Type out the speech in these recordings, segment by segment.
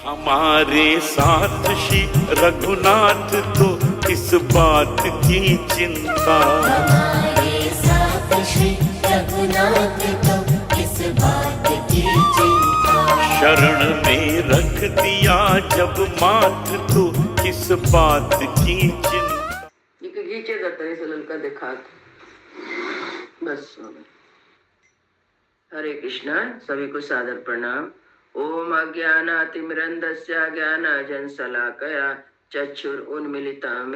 हमारे साथ श्री रघुनाथ तो किस बात की चिंता। हमारे साथ श्री रघुनाथ तो किस बात की चिंता। शरण में रख दिया जब माथ तो किस बात की चिंता। खींचे दत्तरे से ललका देखा बस। हरे कृष्णा, सभी को सादर प्रणाम। ओम अज्ञानातिमिरन्धस्य ज्ञानाञ्जनशलाकया चक्षुरुन्मीलितं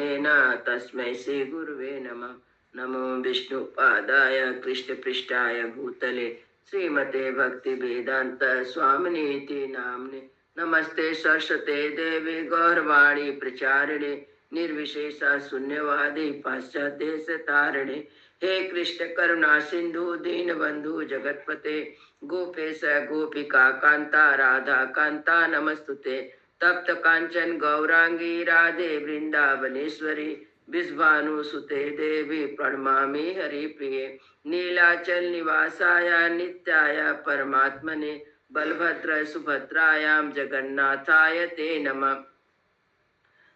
तस्मै श्री गुरुवे नमः। नमो विष्णुपादाय कृष्णपृष्ठाय भूतले श्रीमते भक्तिवेदांत स्वामिनीति नाम्ने। नमस्ते सरस्वते देवी गौरवाणी प्रचारिणे निर्विशेषा शून्यवादी पाश्चात्य देश तारिणे। हे कृष्ण करुणा सिंधु दीन बंधु जगतपते गोपेश गोपिका कांता राधा कांता नमस्तुते। तप्त कांचन गौरांगी राधे वृंदावनेश्वरी विश्वानुसुते देवी प्रणमामि हरिप्रिये। नीलाचल निवासाय नित्याय परमात्मने बलभद्र सुभद्रायां जगन्नाथाय ते नमः।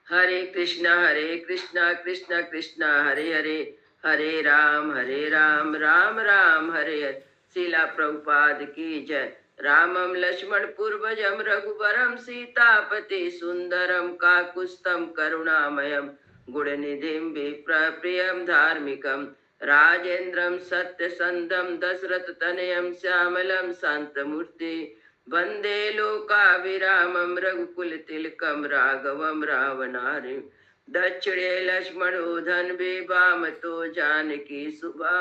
हरे कृष्णा कृष्णा कृष्णा हरे हरे हरे राम राम राम हरे हरे। शिला प्रभुपाद की जय। रामम लक्ष्मण पूर्वजम रघुवरम सीतापति सुंदरम काकुत्स्थं करुणामयम गुणनिधिं विप्रप्रियं धार्मिकं राजेन्द्रं सत्यसंधं दशरथ तनयं श्यामलं शांतमूर्ति वंदे लोकाभिरामं रघुकुल तिलकं राघवं रावणारि। दक्षिणे लक्ष्मणो धन्वे वामतो जानकी सुभा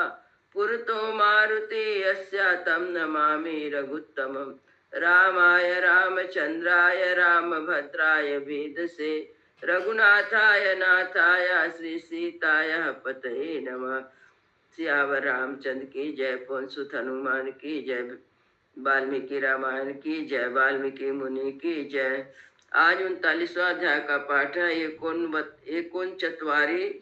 पुरतो मारुति यस्य तं नमामि रघुत्तमं। रामाय रामचंद्राय रामभद्राय वेदसे रघुनाथाय नाथाय श्री सीताय पतये नमः। सियावर रामचंद्र की जय। पवन सुत हनुमान की जय। वाल्मीकि रामायण की जय। वाल्मीकि मुनि की जय। आज 39वां अध्याय का पाठ है। एकोन चतवारी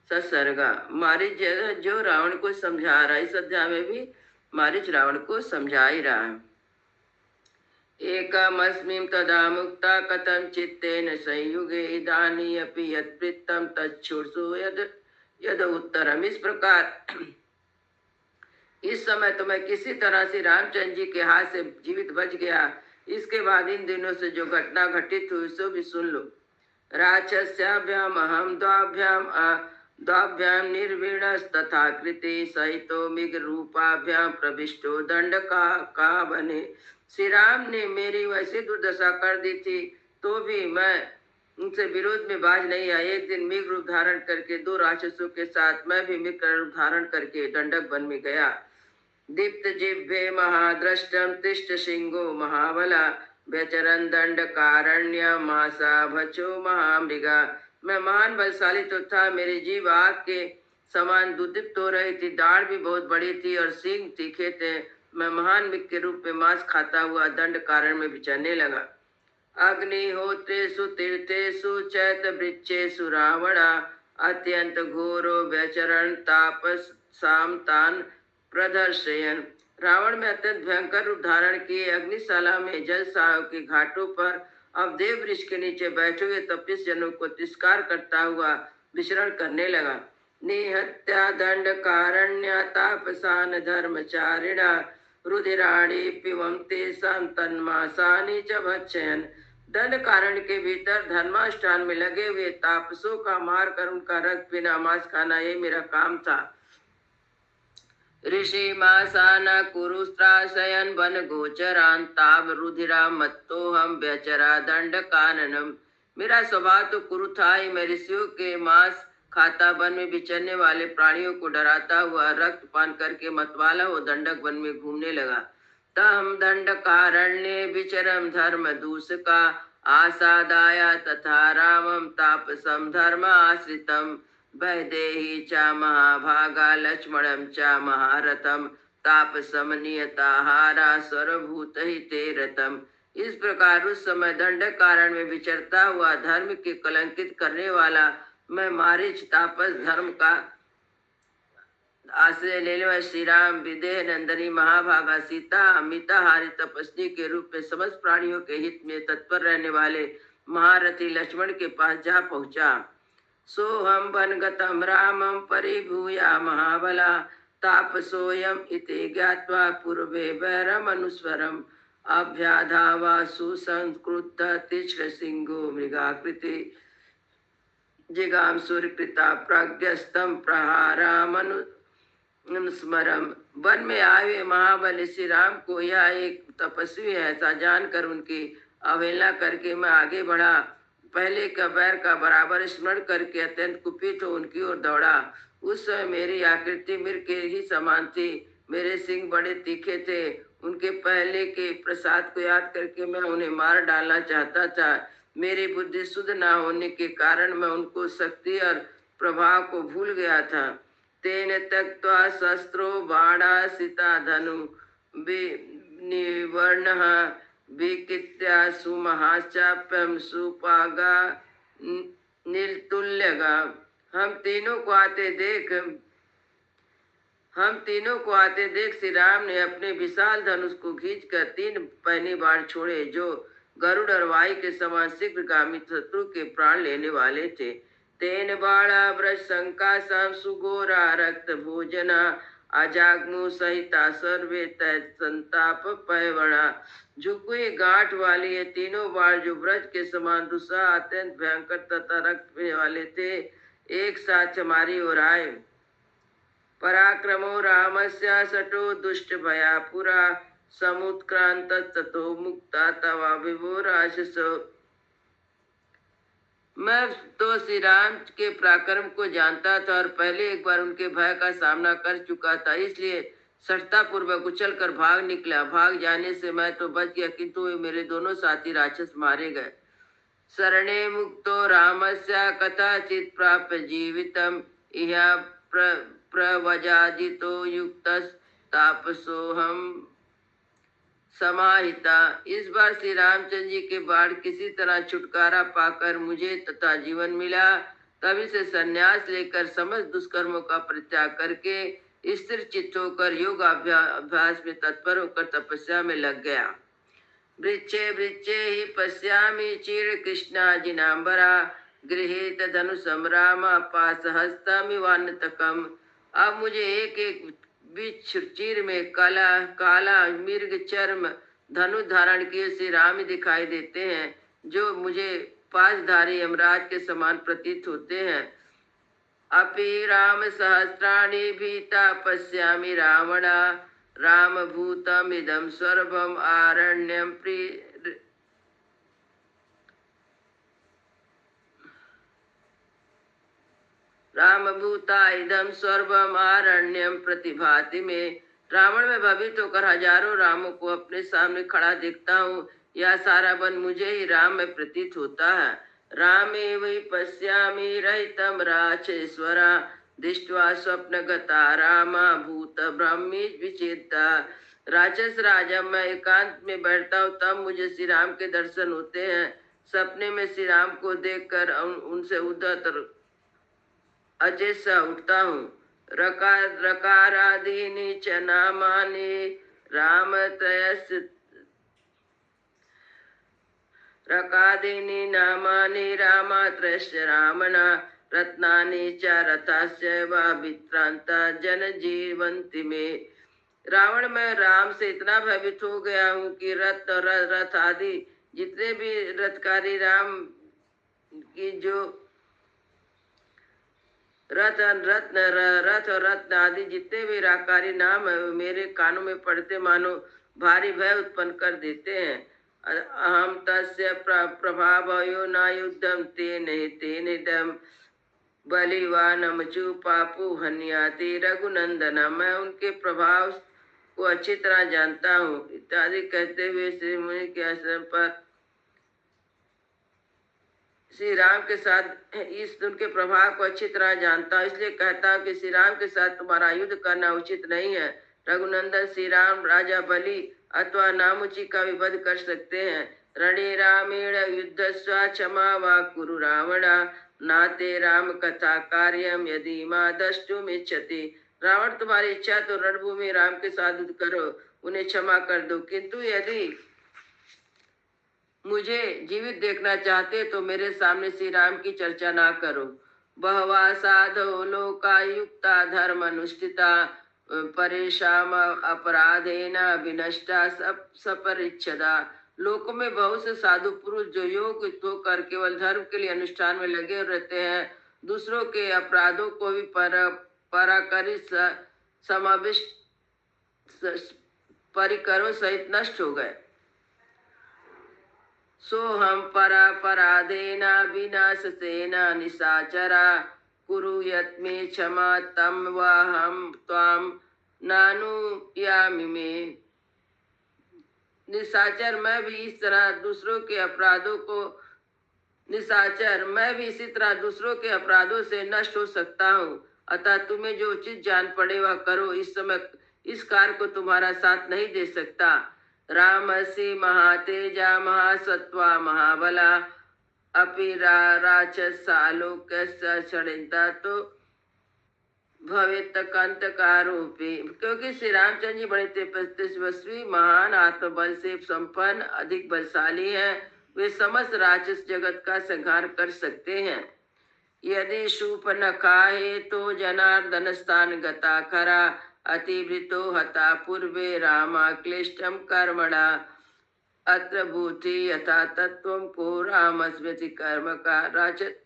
ससर्गा। मारिच जो रावण को समझा रहा है, इस अध्याय में भी मारिच रावण को समझा ही रहा है। एकमस्मिं तदा मुक्ता कथं चित्तेन संयुगे इदानी अपि यत्प्रीतं तच्छुर्षु यद उत्तरम। इस प्रकार इस समय तो मैं किसी तरह से रामचंद्र जी के हाथ से जीवित बच गया। इसके बाद इन दिनों से जो घटना घटित हुई सो भी सुन लो। राक्षस्याभ्याम अहम द्वाभ्याम निर्वीणस्तथा कृति सहितो मिग रूपाभ्याम प्रविष्टो दंड का बने। श्री राम ने मेरी वैसी दुर्दशा कर दी थी तो भी मैं उनसे विरोध में बाज नहीं आया। एक दिन मृग रूप धारण करके 2 राक्षसों के साथ मैं भी मृग रूप धारण करके दंडक वन में गया। दीप्त जिह्वे महाद्रष्टम तिष्ट सिंहो महाबला व्यचरन दंड कारण्य मासा भचो महामृगा। मैं महान बलशाली तो था, मेरी जीभ आग के समान दुदीप्त हो रही थी, दाढ़ भी बहुत बड़ी थी और सींग तीखे थे। मैं महान मृग के रूप में मांस खाता हुआ दंड कारण में विचरने लगा। अग्निहोत्रेषु तीर्थेषु चैत वृक्षेषु रावणा अत्यंत घोरो व्यचरण तापसाम तान प्रदर्शयन। रावण में अत्यंत भयंकर रूप धारण किए अग्निशाला में जल के घाटों पर अब देव वृक्ष के नीचे बैठे हुए तपस्वी जनों को तिरस्कार करता हुआ विचरण करने लगा। निहत्या दंड कारण्य तापसान धर्मचारिणा रुधिराणी पिवम तेषां तन्मासानि च भक्षयन्। दंड कारण के भीतर धर्माष्टान में लगे हुए तापसों का मार कर उनका रक्त पीना मांस खाना ये मेरा काम था। ऋषि मासाना कुरुस्त्राशयन वन गोचरान ताब रुधिरा मत्तोहम व्यचरा दंड काननम। मेरा स्वभाव तो कुरु था ही। मैं ऋषियों के मांस खाता वन में विचरने वाले प्राणियों को डराता हुआ रक्त पान करके मतवाला हो दंडक वन में घूमने लगा। तम दंड कारण्ये विचरम धर्म दूषका आसादाया तथा रामम तापसम धर्म आश्रितम वैदेही च महाभागा लक्ष्मणम च महारथम तापसम नियताहारा सर्वभूत हिते रतम। इस प्रकार उस समय दंड कारण में विचरता हुआ धर्म के कलंकित करने वाला मैं मारीच तापस धर्म का आश्रय लेने वाले श्री राम विदेह नंदनी महाभागा सीता अमिताहारी तपस्वी के रूप में समस्त प्राणियों के हित में तत्पर रहने वाले महारथी लक्ष्मण के पास जा पहुंचा। सोहम वनगतम रामम परिभूया महाबला तापसोयम इति ज्ञात्वा पूर्वे वैरम अनुस्वरम अभ्याधावा सुसंस्कृत तीक्ष्ण सिंहो मृगाकृति जिगाम सूर्यकृता प्रज्ञस्तम प्रहारामनु स्मरम। वन में आए हुए महाबली श्री राम को यह एक तपस्वी है ऐसा जानकर उनकी अवहेलना करके मैं आगे बढ़ा। पहले का बैर का बराबर स्मरण करके अत्यंत कुपित हो उनकी ओर दौड़ा। उस समय मेरी आकृति मृग के ही समान थी, मेरे सिंह बड़े तीखे थे। उनके पहले के प्रसाद को याद करके मैं उन्हें मार डालना चाहता था। मेरी बुद्धि शुद्ध न होने के कारण मैं उनको शक्ति और प्रभाव को भूल गया था। तेन त्यक्त्वा शस्त्रो बाणा सीता धनु निवर्ण विकित्या सुमहाचाप्यम सुपागा नीलतुल्यगा। हम तीनों को आते देख श्री राम ने अपने विशाल धनुष को खींचकर 3 पहनी बाण छोड़े जो गरुड़ और वायु के समान शीघ्रगामी शत्रु के प्राण लेने वाले थे। तेन बाणा व्रज संकाशम सुगोरा रक्त भोजना अजाग्नु सहिता सर्वे संताप पैवणा। झुकी गांठ वाली ये तीनों बाण जो व्रज के समान दुस्साह अत्यंत भयंकर तथा रक्त पीने वाले थे एक साथ हमारी ओर आए। पराक्रमो रामस्य सटो दुष्ट भया पुरा समुत्क्रांत ततो मुक्ता तवा विभो राक्षसो। मैं तो श्री राम के पराक्रम को जानता था और पहले एक बार उनके भय का सामना कर चुका था, इसलिए सठता पूर्वक उछल कर भाग निकला। भाग जाने से मैं तो बच गया, किंतु वे मेरे दोनों साथी राक्षस मारे गए। शरणे मुक्तो रामस्य कथाचित प्राप्य जीवितम इह प्रवजाजितो युक्तस्तापसोहम समाहिता। इस बार श्री रामचंद्र जी के बाढ़ किसी तरह छुटकारा पाकर मुझे तथा जीवन मिला। तभी से संन्यास लेकर समस्त दुष्कर्मों का परित्याग करके स्थिर चित्त होकर योग अभ्यास में तत्पर होकर तपस्या में लग गया। वृक्षे वृक्षे ही पश्यामि चीर कृष्णा जिनांबरा गृहीत धनुषम राम पाशहस्तमिवान्नतकम्। अब मुझे एक एक बीच चीर में काला काला मिर्ग चर्म धनुष धारण किए श्री राम दिखाई देते हैं, जो मुझे पाशधारी यमराज के समान प्रतीत होते हैं। अपि राम सहस्राणि भीता पश्यामि रावणा राम भूतम इदम सर्वम आरण्यम प्रिय राम भूता इदम सर्वम आरण्यम प्रतिभाति में। रावण में भवित होकर हजारों रामों को अपने सामने खड़ा देखता हूँ। यह सारा वन मुझे ही राम में प्रतीत होता है। रामे वही पश्यामि रहितम राक्षेश्वरा दृष्ट्वा स्वप्नगता रामा भूत ब्रह्मी विचेता। राक्षस राजा मैं एकांत में बैठता हूँ तब मुझे श्री राम के दर्शन होते हैं। सपने में श्री राम को देखकर उनसे उद्धत अचेत सा उठता हूँ। रकारादीनि च नामानि रामत्रयस् रकादीनि नामानि रामात्रयस्य रामणा रत्नानि च रथस्य वा वित्रांता जन जीवंति में। रावण में राम से इतना भयभीत हो गया हूँ कि रथ आदि जितने भी रथकारी राम की जो रथ और रत्न आदि जितने भी राकारी नाम है मेरे कानों में पड़ते मानो भारी भय उत्पन्न कर देते हैं। अहम तस्य प्रभावयो न युद्धम तेन दम बलिवानम चूपापु हन्याति रघुनंदन। मैं उनके प्रभाव को अच्छी तरह जानता हूँ इत्यादि कहते हुए श्री मुनि के आश्रम पर श्री राम के साथ इस उनके प्रभाव को अच्छी तरह जानता हूँ, इसलिए कहता हूँ कि श्री राम के साथ तुम्हारा युद्ध करना उचित नहीं है। रघुनंदन श्री राम राजा बलि अथवा नामुची का भी वध कर सकते हैं। रणे रामेण युद्धस्वा क्षमा वा कुरु रावणा नाते राम कथा कार्यम यदि मां द्रष्टुमिच्छति। रावण तुम्हारी इच्छा तो रणभूमि राम के साथ युद्ध करो, उन्हें क्षमा कर दो, किंतु यदि मुझे जीवित देखना चाहते तो मेरे सामने श्री राम की चर्चा ना करो। बहवा साधो लोकायुक्ता धर्म अनुष्ठिता परेशान अपराधेन विनष्टा सपरिच्छदा। लोक में बहुत से साधु पुरुष जो योग होकर केवल धर्म के लिए अनुष्ठान में लगे रहते हैं, दूसरों के अपराधों को भी पराकरी समाविष्ट परिकरों सहित नष्ट हो गए। सोहम परापराधेन विनाशसेन निशाचरा कुरु यत्मे क्षमा तम वाहम त्वाम नानुयामि मे। निशाचर मैं भी इसी तरह दूसरों के अपराधों से नष्ट हो सकता हूँ, अतः तुम्हें जो उचित जान पड़े वह करो। इस समय इस कार्य को तुम्हारा साथ नहीं दे सकता। रामसी महातेजा महासत्वा महाबला अपि राक्षसालोक्य षड्यंता तो भवेत कंटकारूपी। क्योंकि श्री रामचंद्र जी बड़े तेजस्वी महान आत्मबल से संपन्न अधिक बलशाली हैं, वे समस्त राक्षस जगत का संहार कर सकते हैं। यदि शूर्पणखा हे तो जनार्दन स्थान गता खरा अतिवृतो हता पूर्वे रामा क्लिष्टम कर्मणा अत्र भूति यथा तत्वम को राम स्मृति कर्म का राजत।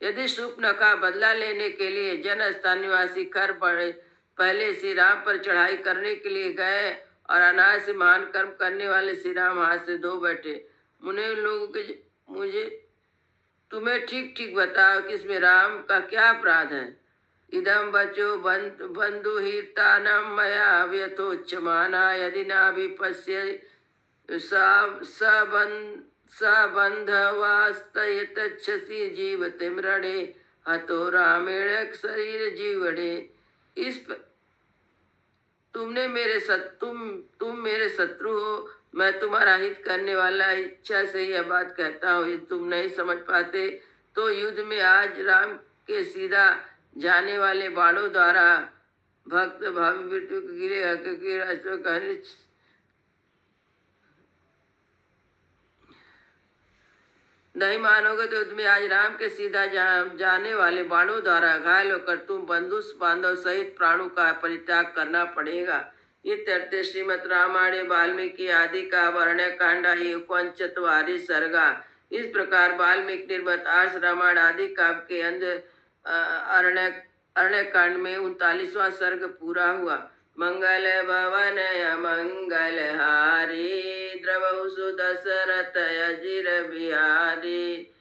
यदि शूर्पणखा बदला लेने के लिए जन स्थान निवासी खर पहले श्री राम पर चढ़ाई करने के लिए गए और अनायास से महान कर्म करने वाले श्री राम हाथ से धो बैठे, मुझे तुम्हें ठीक ठीक बताओ कि इसमें राम का क्या अपराध है। इदम बचो बंधु हितानम मया व्यथोच्यमाना यदि नाभिपश्य सबंधवास्तयतच्छसि जीवतिमृणे हतो रामेण शरीर जीवणे। तुम मेरे शत्रु हो, मैं तुम्हारा हित करने वाला इच्छा से यह बात कहता हूँ। यदि तुम नहीं समझ पाते तो युद्ध में आज राम के सीधा जाने वाले बाणों द्वारा भक्त भावी मृत्यु गिरेगा, क्योंकि राष्ट्र कहने नहीं मानोगे तो युद्ध में आज राम के सीधा जाने वाले बाणों द्वारा घायल होकर तुम बंधु बांधव सहित प्राणों का परित्याग करना पड़ेगा। ये तथ्य श्रीमद रामायण वाल्मीकि आदि का वर्ण्य कांडा 1 सर्गा। इस प्रकार वाल्मीकि निर्मित आर्ष रामायण आदि काव्य के अंदर अरण्य कांड में 39वां सर्ग पूरा हुआ। मंगल भवन मंगल हारी द्रवहु सुदशरथ अजिर बिहारी